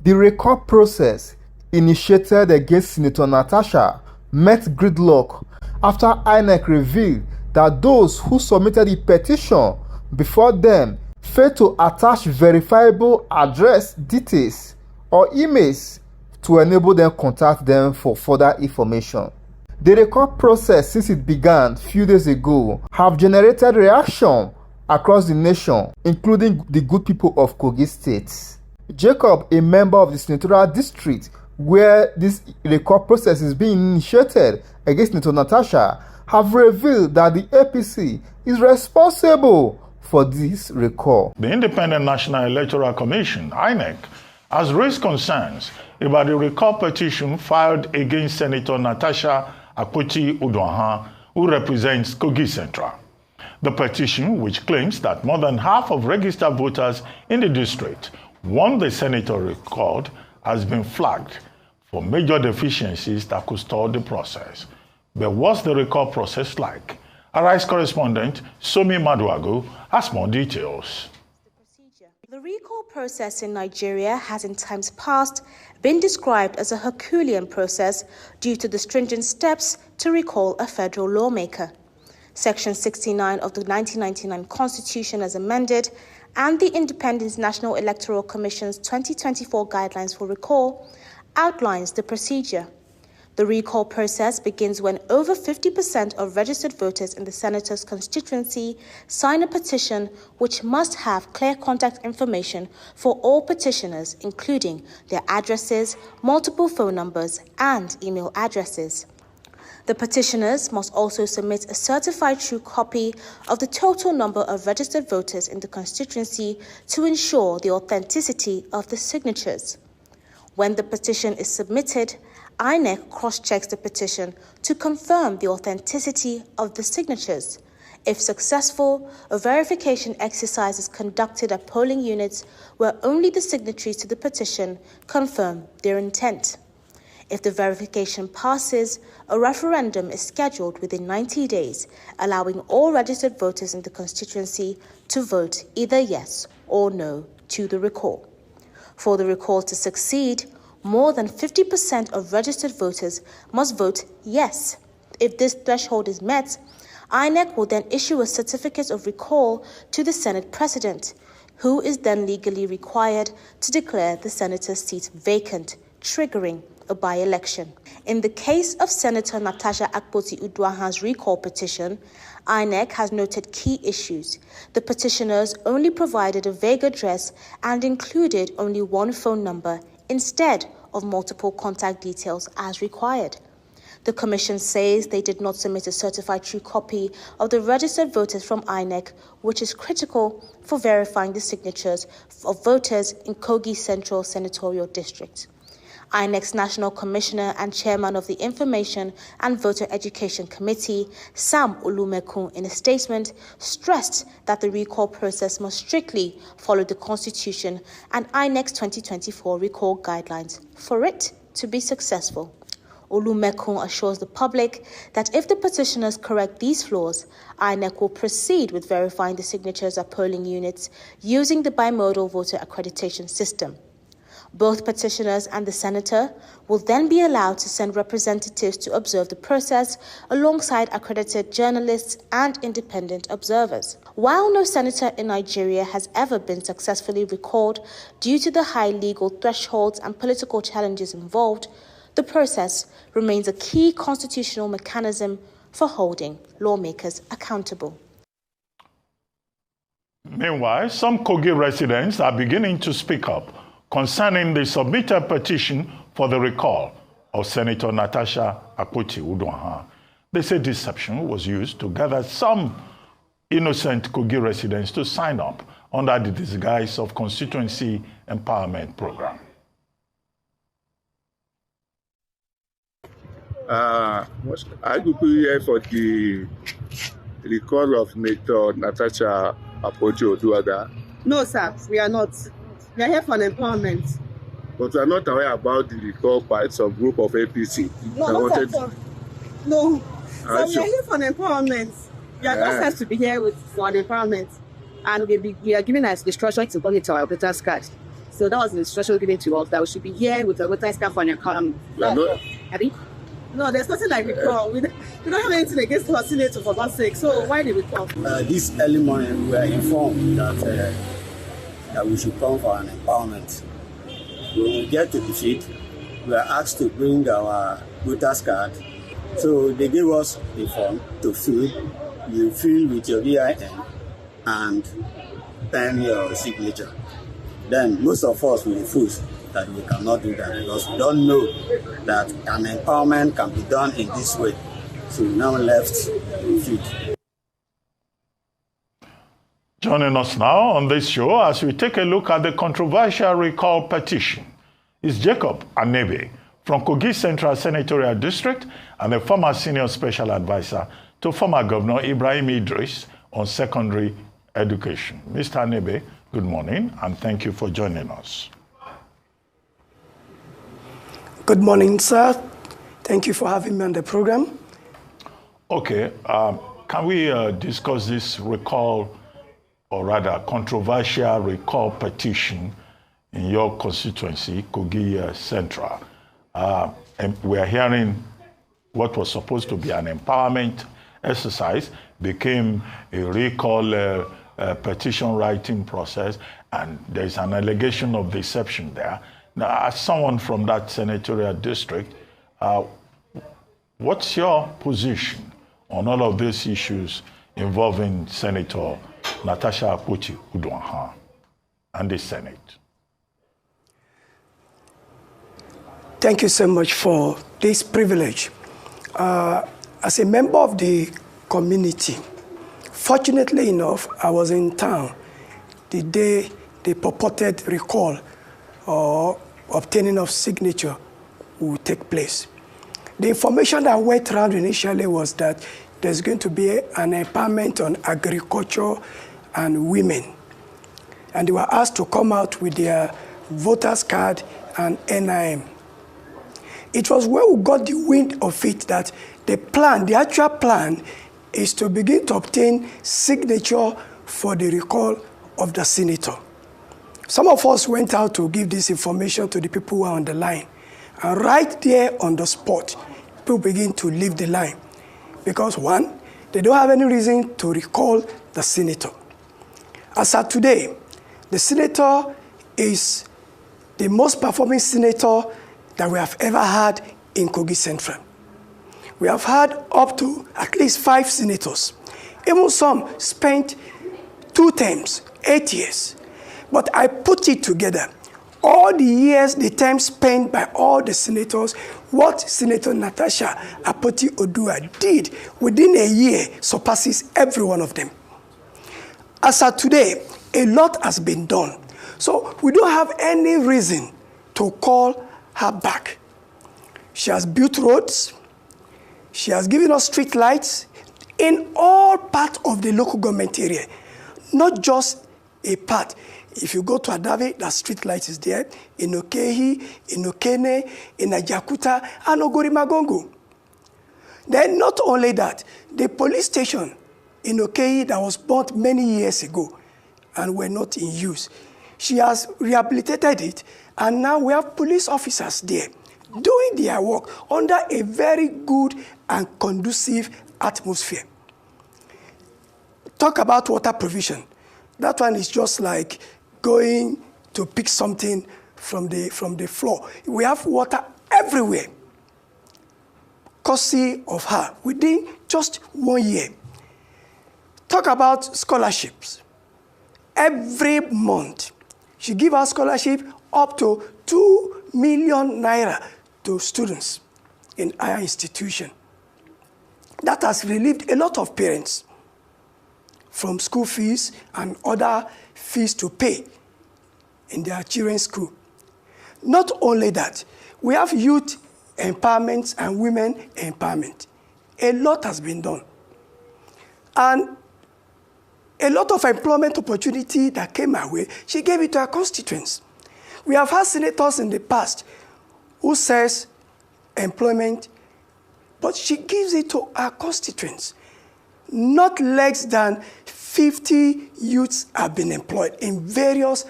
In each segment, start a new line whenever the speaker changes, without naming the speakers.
The recall process initiated against Senator Natasha met gridlock after INEC revealed that those who submitted the petition before them failed to attach verifiable address details or emails to enable them contact them for further information. The recall process, since it began a few days ago, have generated reaction across the nation, including the good people of Kogi State. Jacob, a member of the senatorial district where this recall process is being initiated against Senator Natasha, have revealed that the APC is responsible for this recall.
The Independent National Electoral Commission, INEC, has raised concerns about the recall petition filed against Senator Natasha Akpoti Uduaghan, who represents Kogi Central. The petition, which claims that more than half of registered voters in the district want the senator recalled, has been flagged for major deficiencies that could stall the process. But what's the recall process like? Arise correspondent Somi Maduago has more details.
The recall process in Nigeria has in times past been described as a Herculean process due to the stringent steps to recall a federal lawmaker. Section 69 of the 1999 Constitution as amended and the Independent National Electoral Commission's 2024 Guidelines for Recall outlines the procedure. The recall process begins when over 50% of registered voters in the senator's constituency sign a petition which must have clear contact information for all petitioners, including their addresses, multiple phone numbers, and email addresses. The petitioners must also submit a certified true copy of the total number of registered voters in the constituency to ensure the authenticity of the signatures. When the petition is submitted, INEC cross-checks the petition to confirm the authenticity of the signatures. If successful, a verification exercise is conducted at polling units where only the signatories to the petition confirm their intent. If the verification passes, a referendum is scheduled within 90 days, allowing all registered voters in the constituency to vote either yes or no to the recall. For the recall to succeed, more than 50% of registered voters must vote yes. If this threshold is met, INEC will then issue a certificate of recall to the Senate President, who is then legally required to declare the senator's seat vacant, triggering a by-election. In the case of Senator Natasha Akpoti Uduaghan's recall petition, INEC has noted key issues. The petitioners only provided a vague address and included only one phone number instead of multiple contact details as required. The Commission says they did not submit a certified true copy of the registered voters from INEC, which is critical for verifying the signatures of voters in Kogi Central Senatorial District. INEC's National Commissioner and Chairman of the Information and Voter Education Committee, Sam Olumekun, in a statement, stressed that the recall process must strictly follow the Constitution and INEC's 2024 recall guidelines for it to be successful. Olumekun assures the public that if the petitioners correct these flaws, INEC will proceed with verifying the signatures at polling units using the bimodal voter accreditation system. Both petitioners and the senator will then be allowed to send representatives to observe the process alongside accredited journalists and independent observers. While no senator in Nigeria has ever been successfully recalled due to the high legal thresholds and political challenges involved, the process remains a key constitutional mechanism for holding lawmakers accountable.
Meanwhile, some Kogi residents are beginning to speak up concerning the submitted petition for the recall of Senator Natasha Akpoti Uduaghan. They say deception was used to gather some innocent Kogi residents to sign up under the disguise of constituency empowerment program.
I could be here for the recall of Senator Natasha Akpoti Uduaghan.
No, sir, we are not. We are here for empowerment.
But we are not aware about the recall by some group of APC.
No, so we are here for empowerment. We are just supposed to be here for the empowerment. And we are giving us instruction to go into our voters' card.
So that was the instruction given to us that we should be here with a voter card for an account.
No, there's nothing like recall. We don't have anything against our senator, for God's sake. So why did we come?
This early morning, we were informed that we should come for an empowerment. When we get to the field, we are asked to bring our voter's card. So they gave us a form to fill. You fill with your VIN and pen your signature. Then most of us will refuse that we cannot do that because we don't know that an empowerment can be done in this way. So we now left the field.
Joining us now on this show as we take a look at the controversial recall petition is Jacob Anebe from Kogi Central Senatorial District and the former senior special advisor to former Governor Ibrahim Idris on secondary education. Mr. Anebe, good morning and thank you for joining us.
Good morning, sir. Thank you for having me on the program.
Okay, can we discuss this recall, or rather controversial recall petition in your constituency, Kogi Central? And we are hearing what was supposed to be an empowerment exercise became a recall petition writing process, and there's an allegation of deception there. Now, as someone from that senatorial district, what's your position on all of these issues involving Senator Natasha Akpoti Uduaghan and the Senate?
Thank you so much for this privilege. As a member of the community, fortunately enough, I was in town the day the purported recall or obtaining of signature will take place. The information that went around initially was that there's going to be an empowerment on agriculture and women. And they were asked to come out with their voter's card and NIM. It was when we got the wind of it that the actual plan is to begin to obtain signature for the recall of the senator. Some of us went out to give this information to the people who are on the line. And right there on the spot, people begin to leave the line. Because one, they don't have any reason to recall the senator. As of today, the senator is the most performing senator that we have ever had in Kogi Central. We have had up to at least 5 senators. Even some spent 2 terms, 8 years. But I put it together. All the years, the time spent by all the senators, what Senator Natasha Akpoti Oduaghan did within a year surpasses every one of them. As of today, a lot has been done. So we don't have any reason to call her back. She has built roads. She has given us street lights in all parts of the local government area, not just a part. If you go to Adave, that street light is there, in Okehi, in Okene, in Ajakuta, and Ogorimagongo. Then not only that, the police station in Okehi that was built many years ago and were not in use, she has rehabilitated it, and now we have police officers there doing their work under a very good and conducive atmosphere. Talk about water provision. That one is just like going to pick something from the floor. We have water everywhere, courtesy of her, within just 1 year. Talk about scholarships. Every month, she gives us scholarship up to 2 million naira to students in higher institutions. That has relieved a lot of parents from school fees and other fees to pay in their children's school. Not only that, we have youth empowerment and women empowerment. A lot has been done. And a lot of employment opportunity that came our way, she gave it to her constituents. We have had senators in the past who says employment, but she gives it to her constituents. Not less than 50 youths have been employed in various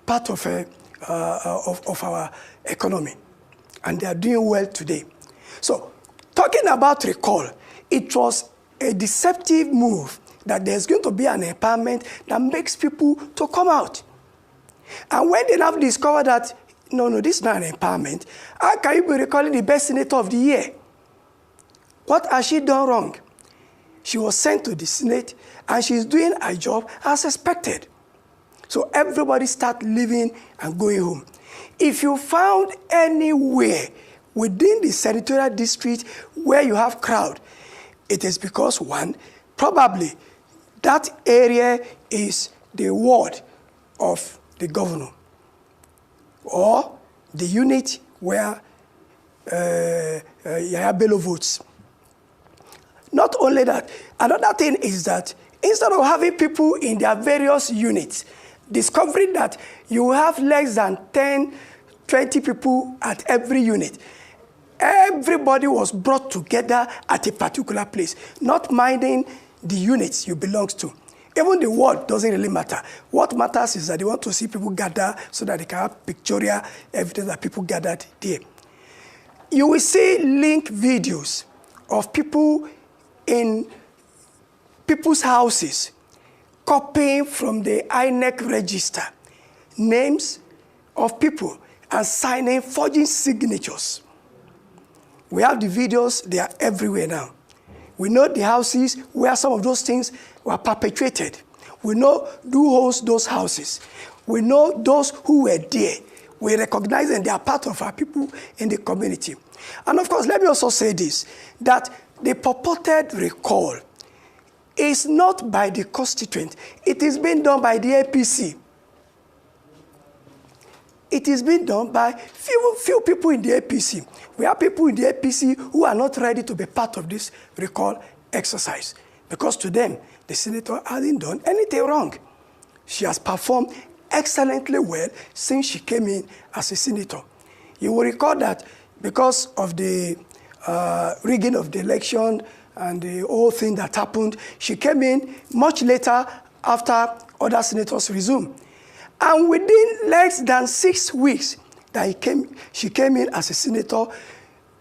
parts of of our economy. And they are doing well today. So, talking about recall, it was a deceptive move that there's going to be an empowerment that makes people to come out. And when they now discover that, no, this is not an empowerment, how can you be recalling the best senator of the year? What has she done wrong? She was sent to the Senate, and she's doing her job as expected. So everybody start leaving and going home. If you found anywhere within the senatorial district where you have crowd, it is because, one, probably that area is the ward of the governor or the unit where Yaya Bello votes. Not only that, another thing is that instead of having people in their various units, discovering that you have less than 10, 20 people at every unit, everybody was brought together at a particular place, not minding the units you belong to. Even the word doesn't really matter. What matters is that they want to see people gather so that they can have pictorial evidence that people gathered there. You will see link videos of people in people's houses copying from the INEC register names of people and signing, forging signatures. We have the videos, they are everywhere now. We know the houses where some of those things were perpetrated. We know who owns those houses. We know those who were there. We recognize them, they are part of our people in the community. And of course, let me also say this, that the purported recall is not by the constituent. It is being done by the APC. It is being done by few people in the APC. We have people in the APC who are not ready to be part of this recall exercise because to them, the senator hasn't done anything wrong. She has performed excellently well since she came in as a senator. You will recall that because of the rigging of the election and the whole thing that happened, she came in much later after other senators resumed. And within less than 6 weeks that she came in as a senator,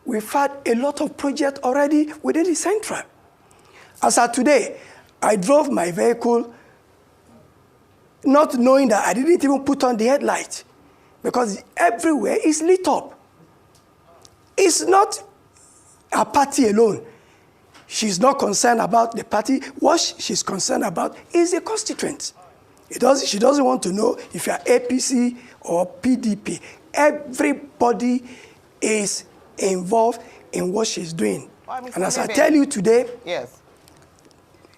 we've had a lot of projects already within the central. As of today, I drove my vehicle not knowing that I didn't even put on the headlight because everywhere is lit up. It's not a party alone. She's not concerned about the party. What she's concerned about is the constituents. She doesn't want to know if you're APC or PDP. Everybody is involved in what she's doing.
Well,
and as I tell you today...
Yes.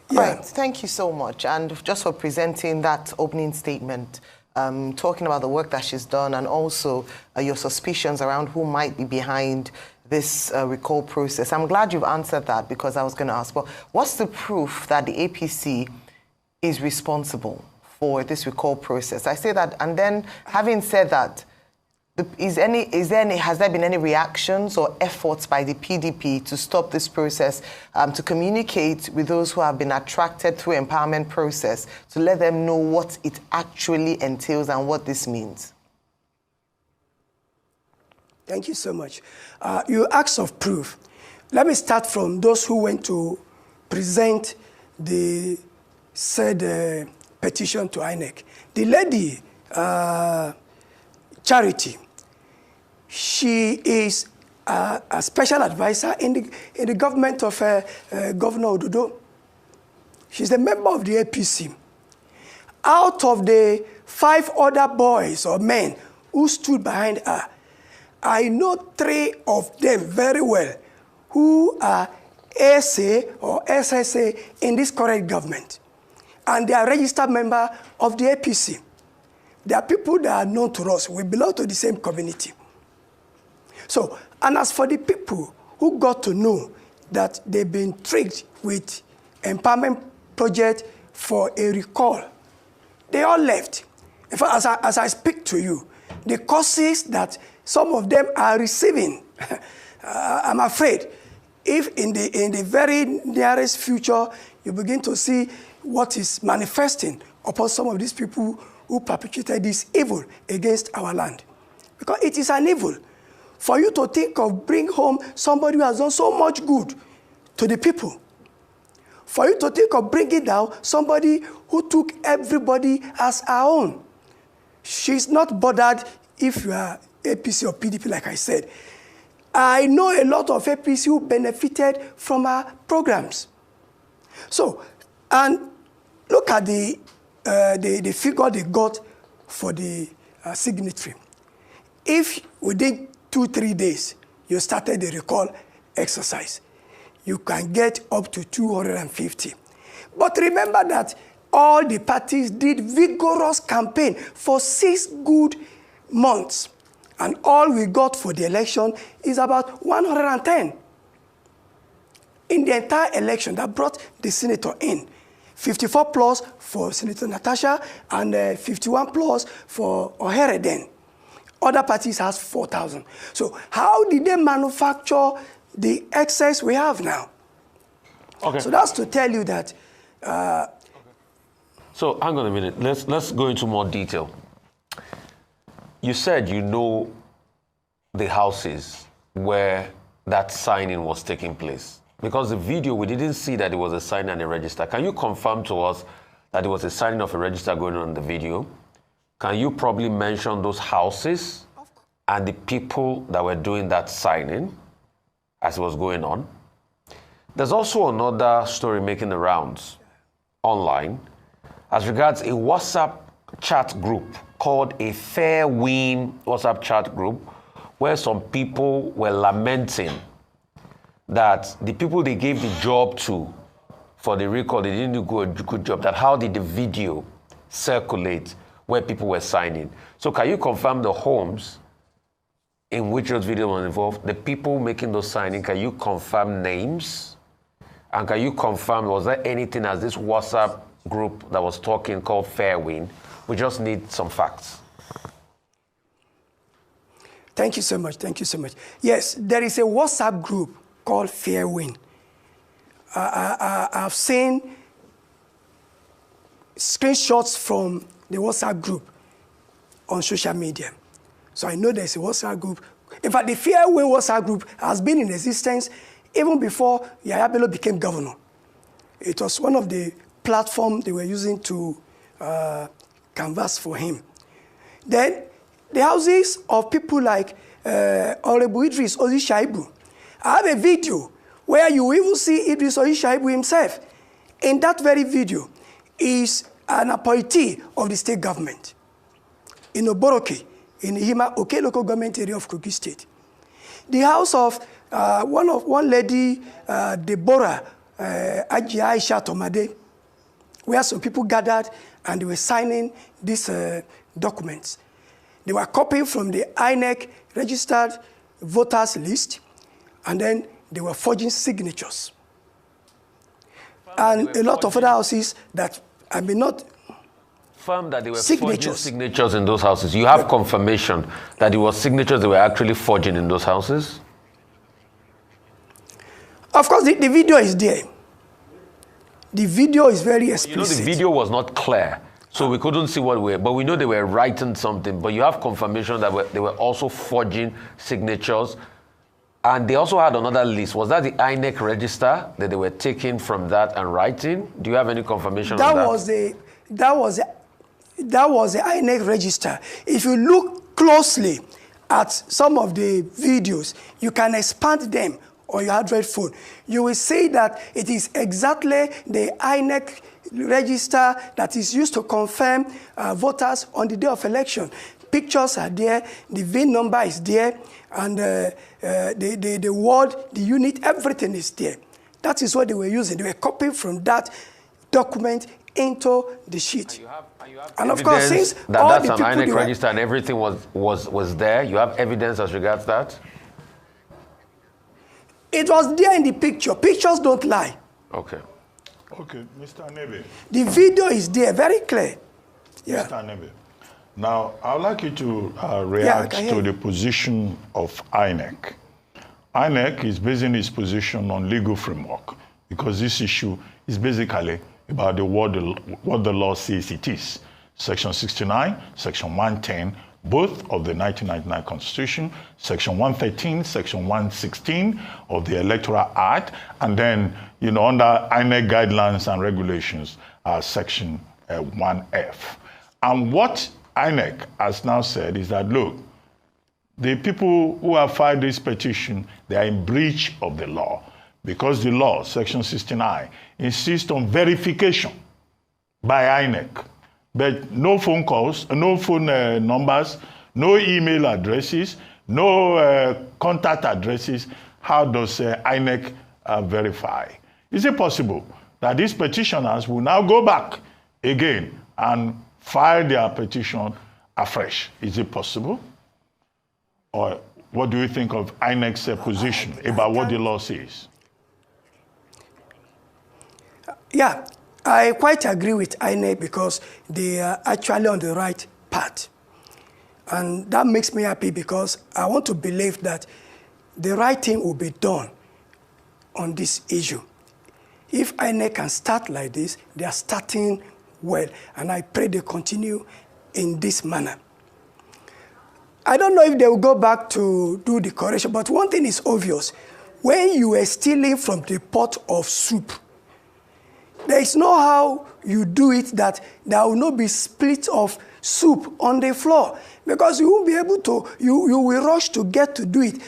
Yeah.
Right, thank you so much. And just for presenting that opening statement, talking about the work that she's done and also your suspicions around who might be behind this recall process. I'm glad you've answered that because I was going to ask, well, what's the proof that the APC is responsible for this recall process? I say that, and then having said that, has there been any reactions or efforts by the PDP to stop this process, to communicate with those who have been attracted through empowerment process, to let them know what it actually entails and what this means?
Thank you so much. You asked of proof. Let me start from those who went to present the said petition to INEC. The lady, Charity, she is a special advisor in the government of Governor Odudo. She's a member of the APC. Out of the 5 other boys or men who stood behind her, I know 3 of them very well who are SA or SSA in this current government. And they are registered members of the APC. They are people that are known to us. We belong to the same community. So, and as for the people who got to know that they've been tricked with empowerment project for a recall, they all left. In fact, as I speak to you, the courses that some of them are receiving, I'm afraid, if in the very nearest future, you begin to see what is manifesting upon some of these people who perpetrated this evil against our land. Because it is an evil for you to think of bring home somebody who has done so much good to the people. For you to think of bringing down somebody who took everybody as her own. She's not bothered if you are APC or PDP, like I said. I know a lot of APC who benefited from our programs. So, and look at the figure they got for the signatory. If within 2-3 days you started the recall exercise, you can get up to 250. But remember that all the parties did vigorous campaign for 6 good months. And all we got for the election is about 110. In the entire election that brought the senator in. 54 plus for Senator Natasha and 51 plus for Ohere then. Other parties has 4,000. So how did they manufacture the excess we have now? Okay. So that's to tell you that.
So hang on a minute. Let's go into more detail. You said you know the houses where that signing was taking place. Because the video, we didn't see that it was a sign and a register. Can you confirm to us that it was a signing of a register going on in the video? Can you probably mention those houses and the people that were doing that signing as it was going on? There's also another story making the rounds online as regards a WhatsApp chat group called a Fair Win WhatsApp chat group where some people were lamenting that the people they gave the job to for the recall, they didn't do a good job, that how did the video circulate where people were signing? So can you confirm the homes in which those videos were involved, the people making those signings, can you confirm names? And can you confirm, was there anything as this WhatsApp group that was talking called Fairwin? We just need some facts.
Thank you so much. Thank you so much. Yes, there is a WhatsApp group called Fairwin. I've seen screenshots from the WhatsApp group on social media. So I know there's a WhatsApp group. In fact, the Fairwin WhatsApp group has been in existence even before Yahya Bello became governor. It was one of the platforms they were using to canvass for him. Then the houses of people like Honorable Idris Ozi Shaibu. I have a video where you even see Idris Ozi Shaibu himself. In that very video is an appointee of the state government in Oboroke, in the Hima Oke local government area of Kogi State. The house of one lady, Deborah Aji Aisha Tomade, where some people gathered and they were signing these documents. They were copying from the INEC registered voters list, and then they were forging signatures. And a lot of other houses that I may not
confirm that they were forging signatures in those houses. You have confirmation that it was signatures they were actually forging in those houses?
Of course, the video is there. The video is very explicit.
You know, the video was not clear, so we couldn't see what but we know they were writing something, but you have confirmation that they were also forging signatures, and they also had another list. Was that the INEC register that they were taking from that and writing? Do you have any confirmation on that?
That was the INEC register. If you look closely at some of the videos, you can expand them on your Android phone. You will see that it is exactly the INEC register that is used to confirm voters on the day of election. Pictures are there, the VIN number is there, and the word, the unit, everything is there. That is what they were using. They were copying from that document into the sheet. And of course, since
that's an INEC register and everything was there, you have evidence as regards that?
It was there in the picture. Pictures don't lie.
Okay.
Okay, Mr. Nebe.
The video is there, very clear. Yeah.
Mr. Nebe. Now, I would like you to react to the position of INEC. INEC is basing its position on legal framework because this issue is basically about what the law says it is. Section 69, Section 110, both of the 1999 Constitution, Section 113, Section 116 of the Electoral Act, and then, under INEC guidelines and regulations, Section 1F. And what INEC has now said is that, look, the people who have filed this petition, they are in breach of the law because the law, Section 69, insists on verification by INEC. But no phone calls, no phone numbers, no email addresses, no contact addresses. How does INEC verify? Is it possible that these petitioners will now go back again and file their petition afresh? Is it possible? Or what do you think of INEC's position about what the law says?
Yeah, I quite agree with INEC because they are actually on the right path. And that makes me happy because I want to believe that the right thing will be done on this issue. If INEC can start like this, they are starting well. And I pray they continue in this manner. I don't know if they will go back to do the correction, but one thing is obvious. When you are stealing from the pot of soup, there is no how you do it that there will not be split of soup on the floor because you won't be able to, you will rush to get to do it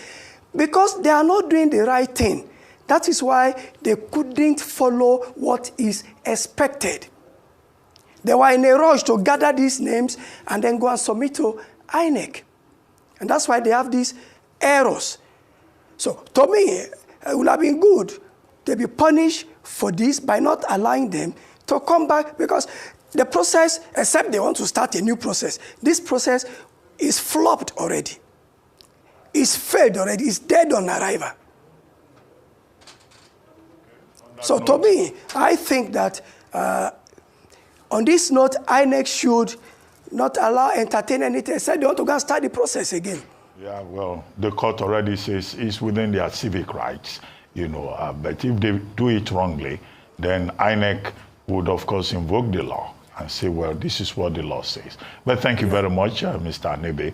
because they are not doing the right thing. That is why they couldn't follow what is expected. They were in a rush to gather these names and then go and submit to INEC. And that's why they have these errors. So to me, it would have been good to be punished for this by not allowing them to come back because the process, except they want to start a new process, this process is flopped already. It's failed already. It's dead on arrival. So to me, I think that on this note, INEC should not allow entertain anything. Except they want to go and start the process again.
Yeah, well, the court already says it's within their civic rights, but if they do it wrongly, then INEC would, of course, invoke the law and say, well, this is what the law says. But thank you very much, Mr. Anebe.